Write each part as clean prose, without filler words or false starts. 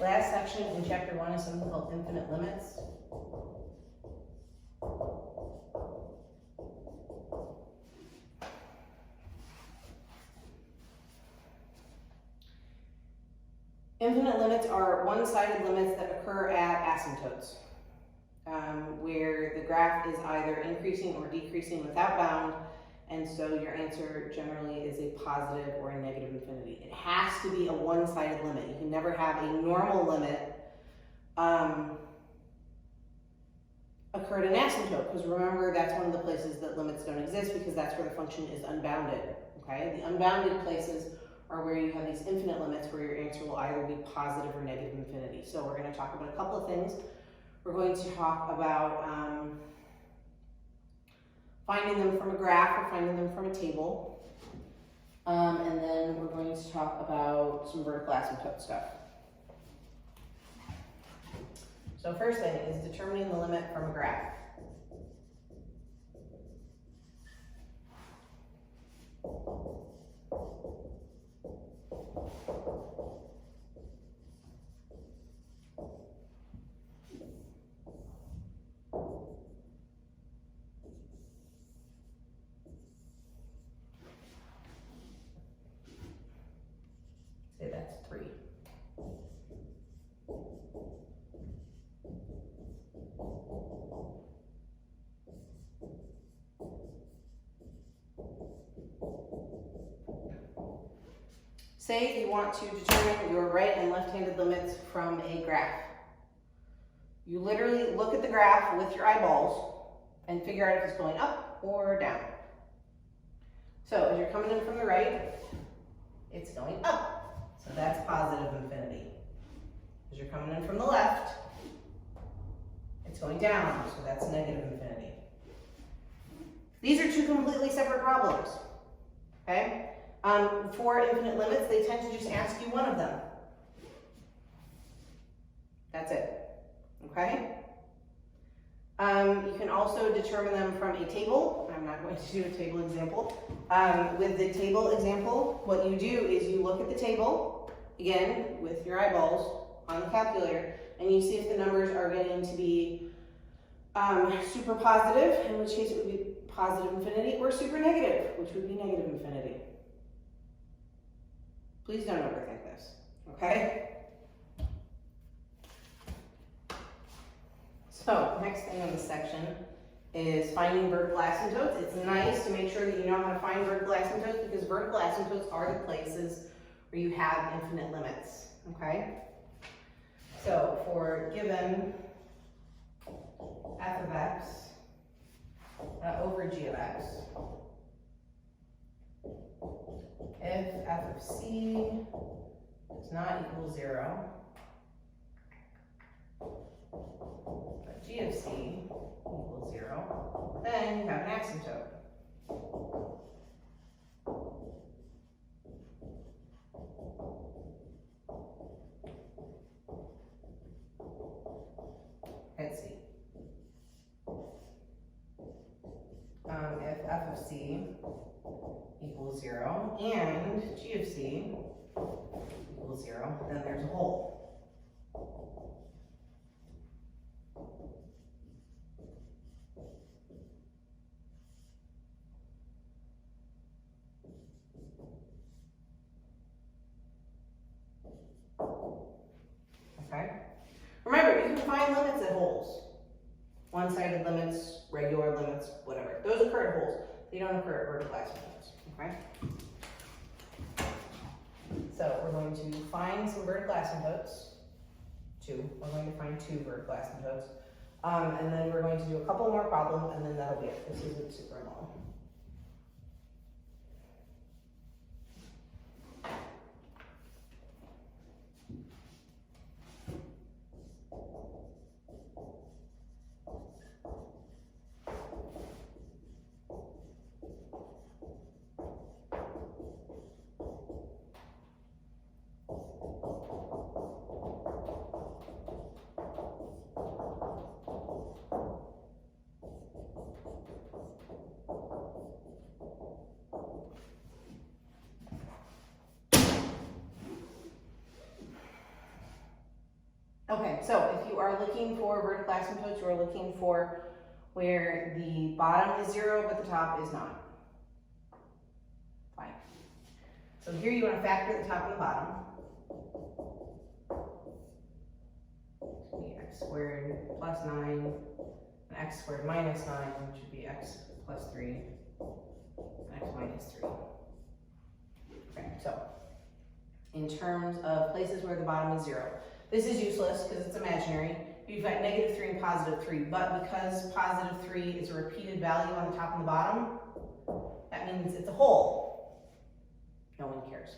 last section in chapter 1 is something called infinite limits. Infinite limits are one-sided limits that occur at asymptotes, where the graph is either increasing or decreasing without bound, and so your answer generally is a positive or a negative infinity. It has to be a one-sided limit. You can never have a normal limit occur at an asymptote, because remember, that's one of the places that limits don't exist, because that's where the function is unbounded, okay? The unbounded places are where you have these infinite limits where your answer will either be positive or negative infinity. So we're going to talk about a couple of things. We're going to talk about finding them from a graph or finding them from a table. And then we're going to talk about some vertical asymptote stuff. So first thing is determining the limit from a graph. Say that's 3. Say you want to determine your right and left-handed limits from a graph. You literally look at the graph with your eyeballs and figure out if it's going up or down. So as you're coming in from the right, it's going up. So that's positive infinity. As you're coming in from the left, it's going down. So that's negative infinity. These are two completely separate problems. Okay? For infinite limits, they tend to just ask you one of them. That's it. Okay? You can also determine them from a table. I'm not going to do a table example. With the table example, what you do is you look at the table, again, with your eyeballs on the calculator, and you see if the numbers are getting to be super positive, in which case it would be positive infinity, or super negative, which would be negative infinity. Please don't overthink this, okay? So, next thing in this section is finding vertical asymptotes. It's nice to make sure that you know how to find vertical asymptotes, because vertical asymptotes are the places where you have infinite limits, okay? So, for given f of x over g of x, if f of c does not equal 0, but g of c equals 0, then you have an asymptote. At c. If f of c equals 0 and g of c equals 0, then there's a hole. Okay? Remember, you can find limits at holes. One-sided limits, regular limits, whatever. Those occur at holes. They don't occur at vertical asymptotes. Okay? So we're going to find some vertical asymptotes. We're going to find 2 vertical asymptotes. And then we're going to do a couple more problems, and then that'll be it. This isn't super long. so if you are looking for vertical asymptotes, you are looking for where the bottom is 0, but the top is not. Fine. So here you want to factor the top and the bottom. So be x squared plus 9, and x squared minus 9, which would be x plus 3, and x minus 3. Okay, so in terms of places where the bottom is 0, this is useless because it's imaginary. You've got negative 3 and positive 3, but because positive 3 is a repeated value on the top and the bottom, that means it's a whole. No one cares,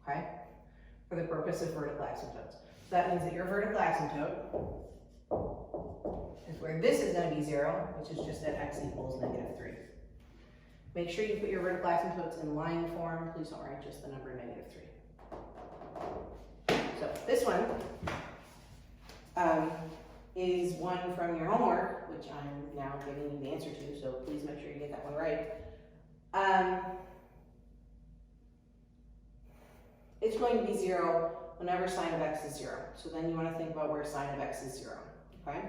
okay? For the purpose of vertical asymptotes. So that means that your vertical asymptote is where this is going to be 0, which is just at x equals negative 3. Make sure you put your vertical asymptotes in line form. Please don't write just the number negative 3. So this one is one from your homework, which I'm now giving you the answer to, so please make sure you get that one right. It's going to be 0 whenever sine of x is 0. So then you want to think about where sine of x is 0, okay?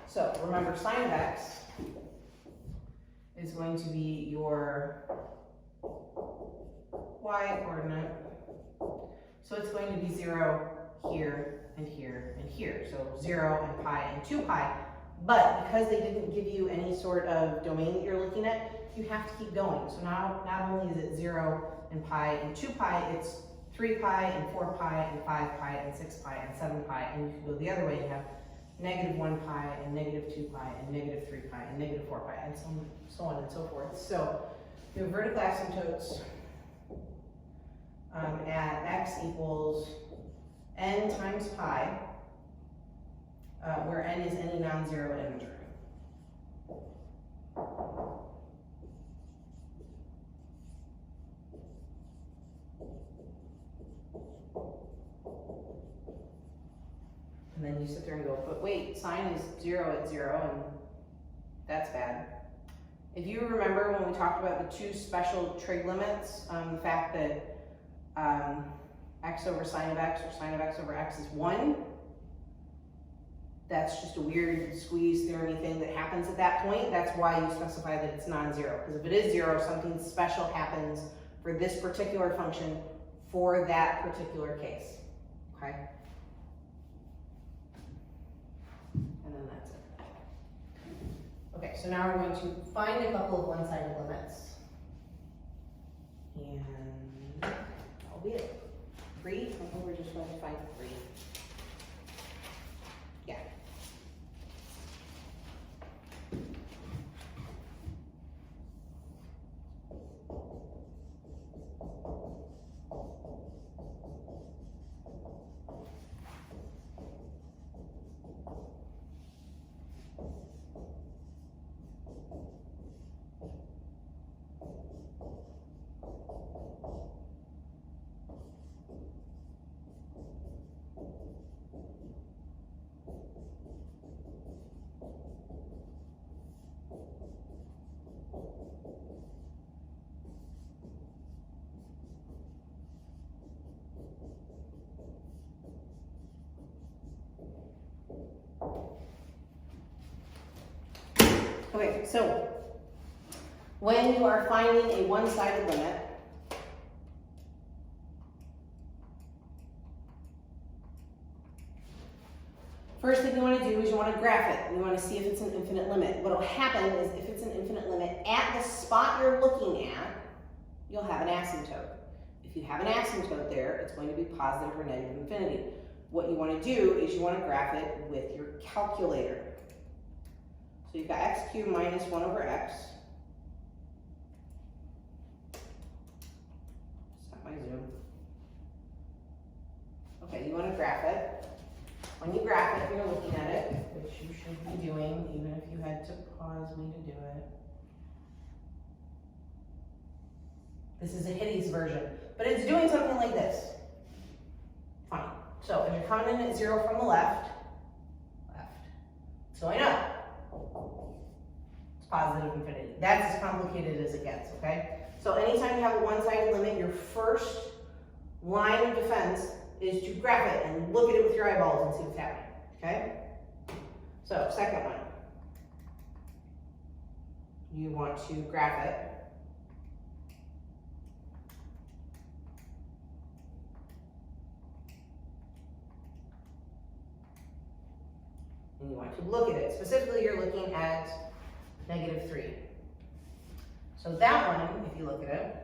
So remember, sine of x is going to be your y coordinate. So it's going to be 0 here and here and here. So 0 and pi and 2 pi. But because they didn't give you any sort of domain that you're looking at, you have to keep going. So now not only is it 0 and pi and 2 pi, it's 3 pi and 4 pi and 5 pi and 6 pi and 7 pi. And you can go the other way and have negative 1 pi and negative 2 pi and negative 3 pi and negative 4 pi and so on and so forth. So your vertical asymptotes at x equals n times pi, where n is any non-zero integer. And then you sit there and go, but wait, sine is 0 at 0, and that's bad. If you remember when we talked about the two special trig limits, the fact that x over sine of x or sine of x over x is 1, that's just a weird squeeze theorem thing that happens at that point. That's why you specify that it's non-zero, because if it is 0, something special happens for this particular function for that particular case, okay? And then that's it. Okay, so now we're going to find a couple of one-sided limits. And that'll be it. 3? I think we're just going to find 3. Yeah. Okay, so when you are finding a one-sided limit, first thing you want to do is you want to graph it. You want to see if it's an infinite limit. What will happen is if it's an infinite limit, at the spot you're looking at, you'll have an asymptote. If you have an asymptote there, it's going to be positive or negative infinity. What you want to do is you want to graph it with your calculator. So you've got x cubed minus 1 over x. Stop my zoom. Okay, you want to graph it. When you graph it, you're looking at it, which you should be doing, even if you had to pause me to do it. This is a hideous version, but it's doing something like this. Fine. So if you're coming in at 0 from the left, it's going up. It's positive infinity. That's as complicated as it gets, okay? So anytime you have a one-sided limit, your first line of defense is to graph it and look at it with your eyeballs and see what's happening, okay? So, second one. You want to graph it. And you want to look at it. Specifically, you're looking at -3. So that one, if you look at it,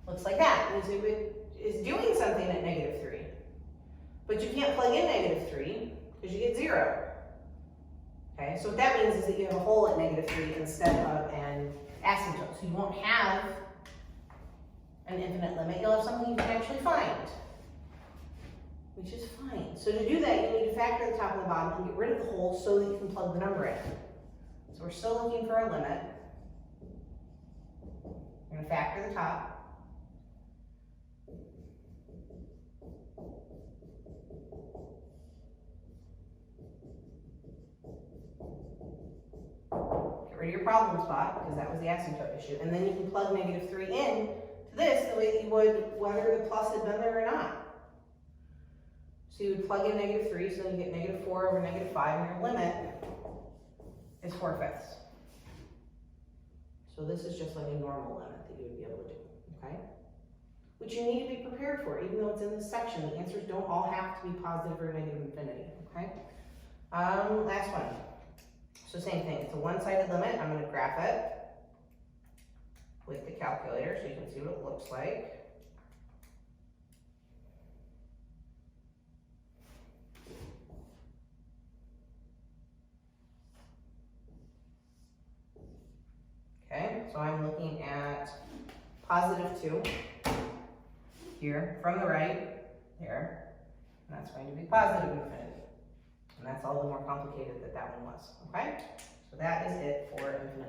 looks like that. It is doing something at -3. But you can't plug in -3 because you get 0. Okay, so what that means is that you have a hole at -3 instead of an asymptote. So you won't have an infinite limit. You'll have something you can actually find, which is fine. So to do that, you need to factor the top and the bottom and get rid of the hole so that you can plug the number in. So we're still looking for a limit. We're going to factor the top. Get rid of your problem spot, because that was the asymptote issue. And then you can plug -3 in to this the way that you would whether the plus had been there or not. So you would plug in -3, so then you get -4 over -5, and your limit is 4/5. So this is just like a normal limit that you would be able to do, okay? Which you need to be prepared for, even though it's in this section. The answers don't all have to be positive or negative infinity, okay? Last one. So same thing, it's a one-sided limit. I'm going to graph it with the calculator so you can see what it looks like. Okay, so I'm looking at +2 here from the right, there, and that's going to be positive infinity. And that's all the more complicated that that one was, okay? So that is it for infinity.